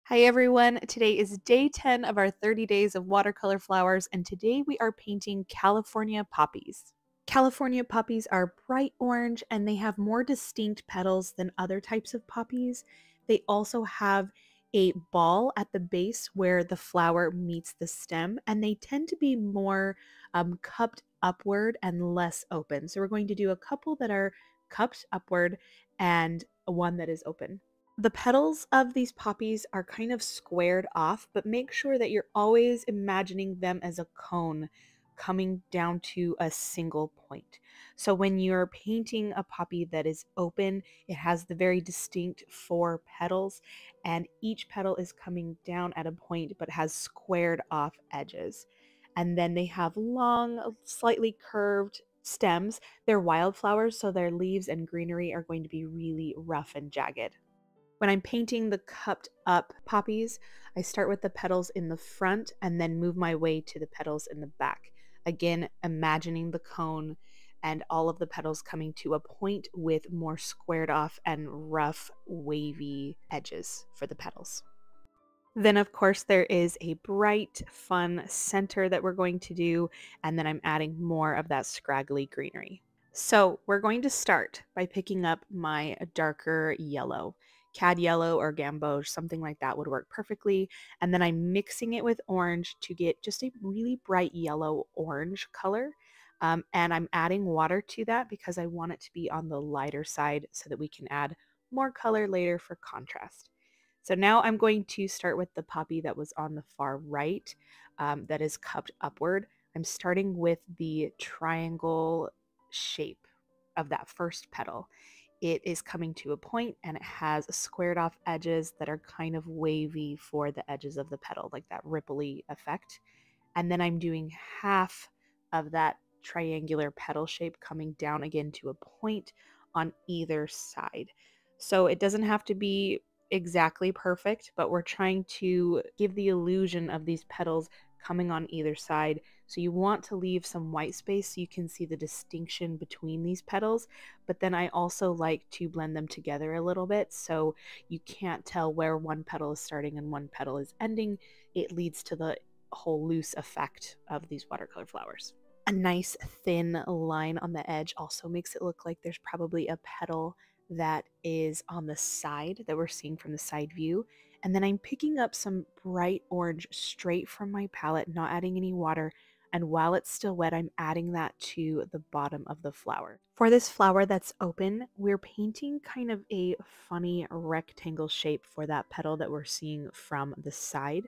Hi everyone, today is day 10 of our 30 days of watercolor flowers, and today we are painting California poppies. California poppies are bright orange and they have more distinct petals than other types of poppies. They also have a ball at the base where the flower meets the stem, and they tend to be more cupped upward and less open. So we're going to do a couple that are cupped upward and one that is open. The petals of these poppies are kind of squared off, but make sure that you're always imagining them as a cone coming down to a single point. So when you're painting a poppy that is open, it has the very distinct four petals, and each petal is coming down at a point but has squared off edges. And then they have long, slightly curved stems. They're wildflowers, so their leaves and greenery are going to be really rough and jagged. When I'm painting the cupped up poppies, I start with the petals in the front and then move my way to the petals in the back. Again, imagining the cone and all of the petals coming to a point with more squared off and rough, wavy edges for the petals. Then, of course, there is a bright, fun center that we're going to do, and then I'm adding more of that scraggly greenery. So we're going to start by picking up my darker yellow. Cad yellow or gamboge, something like that would work perfectly. And then I'm mixing it with orange to get just a really bright yellow orange color. And I'm adding water to that because I want it to be on the lighter side so that we can add more color later for contrast. So now I'm going to start with the poppy that was on the far right, that is cupped upward. I'm starting with the triangle shape of that first petal. It is coming to a point and it has squared off edges that are kind of wavy for the edges of the petal, like that ripply effect. And then I'm doing half of that triangular petal shape coming down again to a point on either side. So it doesn't have to be exactly perfect, but we're trying to give the illusion of these petals coming on either side. So you want to leave some white space so you can see the distinction between these petals, but then I also like to blend them together a little bit so you can't tell where one petal is starting and one petal is ending. It leads to the whole loose effect of these watercolor flowers. A nice thin line on the edge also makes it look like there's probably a petal that is on the side that we're seeing from the side view. And then I'm picking up some bright orange straight from my palette, not adding any water. And while it's still wet, I'm adding that to the bottom of the flower. For this flower that's open, we're painting kind of a funny rectangle shape for that petal that we're seeing from the side.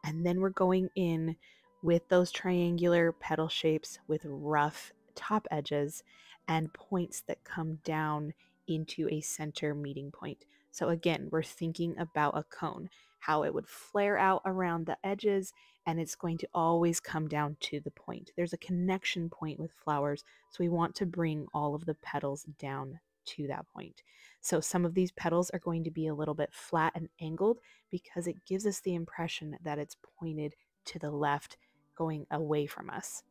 And then we're going in with those triangular petal shapes with rough top edges and points that come down into a center meeting point. So again, we're thinking about a cone, how it would flare out around the edges, and it's going to always come down to the point. There's a connection point with flowers, so we want to bring all of the petals down to that point. So some of these petals are going to be a little bit flat and angled because it gives us the impression that it's pointed to the left, going away from us.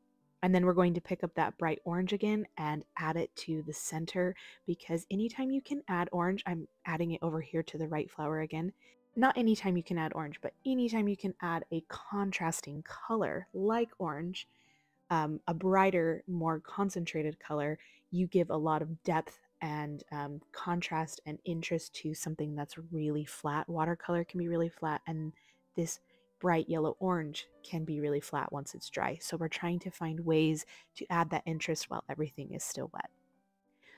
And then we're going to pick up that bright orange again and add it to the center, because anytime you can add orange, I'm adding it over here to the right flower again. Not anytime you can add orange, but anytime you can add a contrasting color like orange, a brighter, more concentrated color, you give a lot of depth and contrast and interest to something that's really flat. Watercolor can be really flat, and this bright yellow orange can be really flat once it's dry. So we're trying to find ways to add that interest while everything is still wet.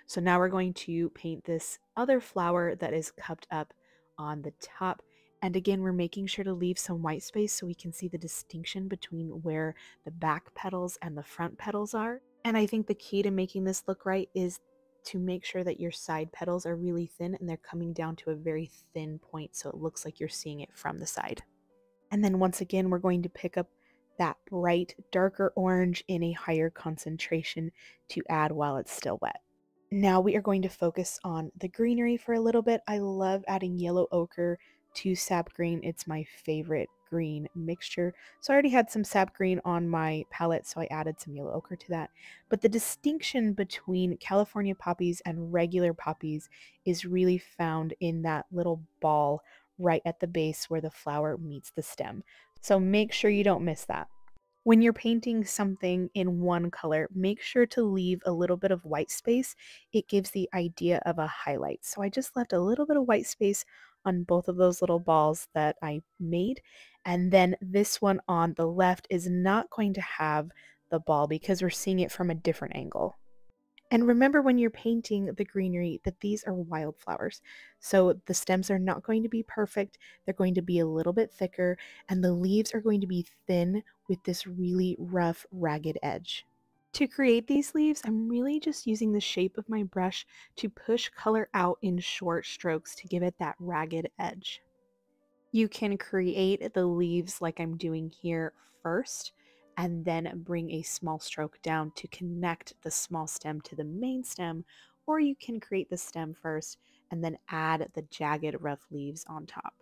So now we're going to paint this other flower that is cupped up on the top. And again, we're making sure to leave some white space so we can see the distinction between where the back petals and the front petals are. And I think the key to making this look right is to make sure that your side petals are really thin and they're coming down to a very thin point so it looks like you're seeing it from the side. And then once again, we're going to pick up that bright, darker orange in a higher concentration to add while it's still wet. Now we are going to focus on the greenery for a little bit. I love adding yellow ochre to sap green. It's my favorite green mixture. So I already had some sap green on my palette, so I added some yellow ochre to that. But the distinction between California poppies and regular poppies is really found in that little ball right at the base where the flower meets the stem. So make sure you don't miss that. When you're painting something in one color, make sure to leave a little bit of white space. It gives the idea of a highlight. So I just left a little bit of white space on both of those little balls that I made. And then this one on the left is not going to have the ball because we're seeing it from a different angle. And remember when you're painting the greenery that these are wildflowers. So the stems are not going to be perfect. They're going to be a little bit thicker, and the leaves are going to be thin with this really rough, ragged edge. To create these leaves, I'm really just using the shape of my brush to push color out in short strokes to give it that ragged edge. You can create the leaves like I'm doing here first, and then bring a small stroke down to connect the small stem to the main stem, or you can create the stem first and then add the jagged rough leaves on top.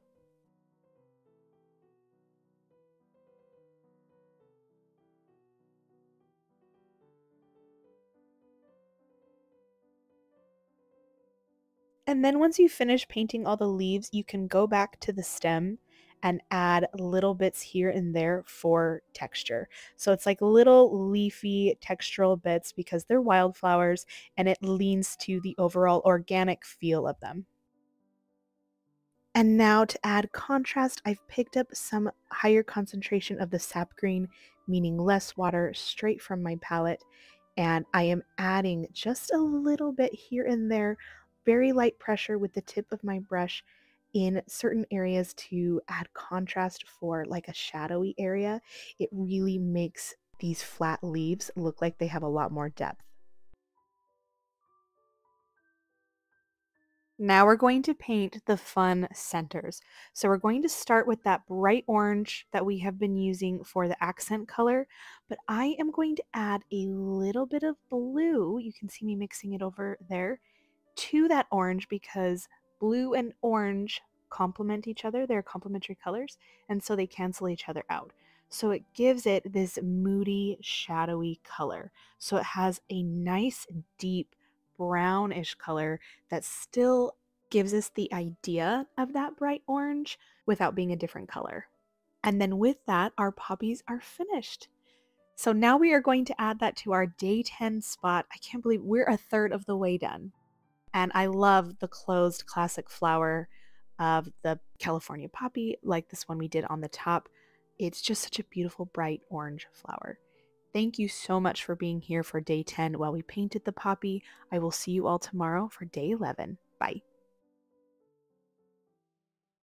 And then once you finish painting all the leaves, you can go back to the stem and add little bits here and there for texture. So it's like little leafy textural bits because they're wildflowers and it leans to the overall organic feel of them. And now to add contrast, I've picked up some higher concentration of the sap green, meaning less water, straight from my palette. And I am adding just a little bit here and there, very light pressure with the tip of my brush in certain areas to add contrast for like a shadowy area. It really makes these flat leaves look like they have a lot more depth. Now we're going to paint the fun centers. So we're going to start with that bright orange that we have been using for the accent color, but I am going to add a little bit of blue. You can see me mixing it over there to that orange because blue and orange complement each other. They're complementary colors, and so they cancel each other out. So it gives it this moody, shadowy color. So it has a nice, deep brownish color that still gives us the idea of that bright orange without being a different color. And then with that, our poppies are finished. So now we are going to add that to our day 10 spot. I can't believe we're a third of the way done. And I love the closed classic flower of the California poppy, like this one we did on the top. It's just such a beautiful, bright orange flower. Thank you so much for being here for day 10 while we painted the poppy. I will see you all tomorrow for day 11. Bye.